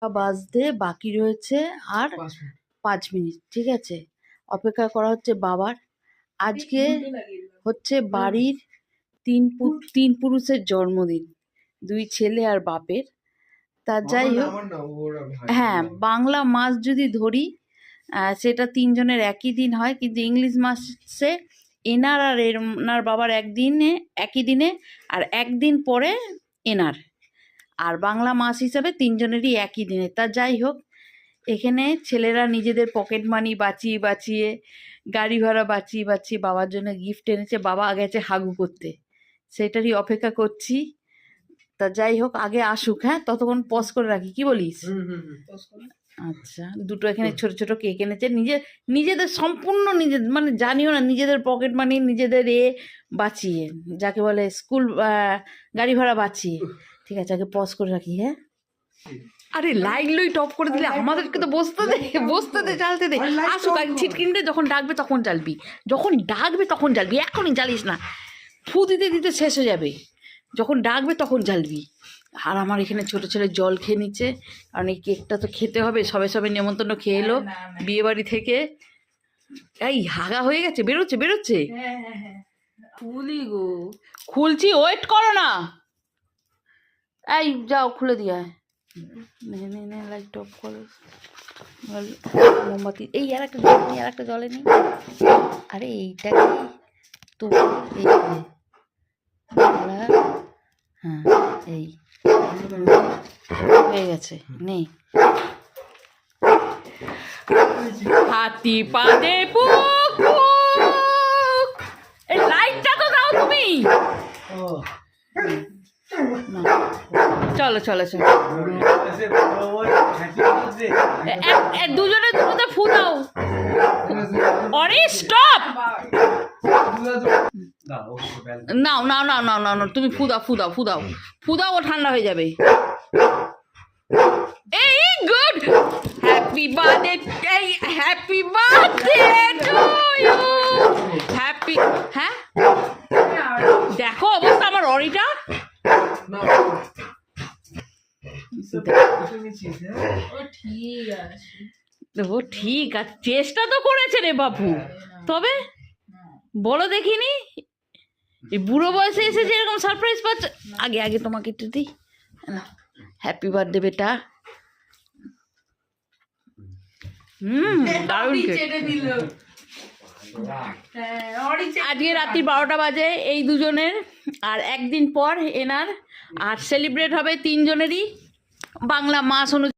বাজতে বাকি রয়েছে আর 5 মিনিট। ঠিক আছে, অপেক্ষা করা হচ্ছে বাবার। আজকে হচ্ছে বাড়ির তিন পুরুষের জন্মদিন, 2 ছেলে আর বাপের। তা যাই হোক, হ্যাঁ, বাংলা মাস যদি ধরি সেটা 3 জনের একই দিন হয়, কিন্তু ইংলিশ মাসে এনার আর এনার বাবার একই দিনে আর একদিন পরে এনার, আর বাংলা মাস হিসাবে 3 জনেরই একই দিনে। তা যাই হোক, এখানে ছেলেরা নিজেদের পকেট মানি বাঁচিয়ে বাঁচিয়ে, গাড়ি ভাড়া বাঁচিয়ে বাঁচিয়ে বাবার জন্য গিফট এনেছে। বাবা গেছে হাগু করতে, সেটারই অপেক্ষা করছি। তা যাই হোক, আগে আসুক। হ্যাঁ, ততক্ষণ পজ করে রাখি, কি বলিস? আচ্ছা, 2টো এখানে ছোট ছোট কেক এনেছে, নিজেদের সম্পূর্ণ নিজেদের, মানে জানিও না, নিজেদের পকেট মানি নিজেদের বাঁচিয়ে, যাকে বলে স্কুল গাড়ি ভাড়া বাঁচিয়ে। ঠিক আছে, আগে পজ করে রাখি। হ্যাঁ, আরে লাইট টপ করে দিলে আমাদেরকে তো বসতে দে জ্বালতে দে। আসুক, আগে ছিটকিনতে, যখন ডাকবে তখন জ্বালবি, এখনই জ্বালিস না, ফু দিতে দিতে শেষ হয়ে যাবে। যখন ডাকবে তখন জ্বালবি। আর আমার এখানে ছোট ছেলে জল খেয়ে নিচ্ছে, কারণ এই কেকটা তো খেতে হবে। সবে নেমন্তন্ন খেয়ে এলো বিয়ে বাড়ি থেকে। এই হাগা হয়ে গেছে, বেরোচ্ছে। খুলি গো, খুলছি, ওয়েট করো না। এই যাও, খুলে দিয়া নে লাইট অফ করো, মোমবাতি। এই আর একটা জলে নেই। আরে এইটা কি তো, হ্যাঁ, এই হয়ে গেছে, নেই। হাতি পাদে পুক পুক, এই লাইটটা তো দাও তুমি। চলো দুজনে ফু দাও। অরে স্টপ, নাও, তুমি ফু দাও, ও ঠান্ডা হয়ে যাবে। এই good, happy birthday to you, happy. হ্যাঁ, দেখো অবস্থা আমার অরিটা। ও ঠিক আছে, চেষ্টা তো করেছে রে বাপু। তবে বলো দেখিনি, এই বুড়ো বয়সে এসে যে এরকম সারপ্রাইজ পাচ্ছে। আগে তোমাকে একটু দিই, হ্যাপি বার্থডে বেটা। দারুণ। আজকে রাত্রি 12টা বাজে এই দুজনের, আর একদিন পর এনার। আর সেলিব্রেট হবে 3 জনেরই বাংলা মাস অনুযায়ী।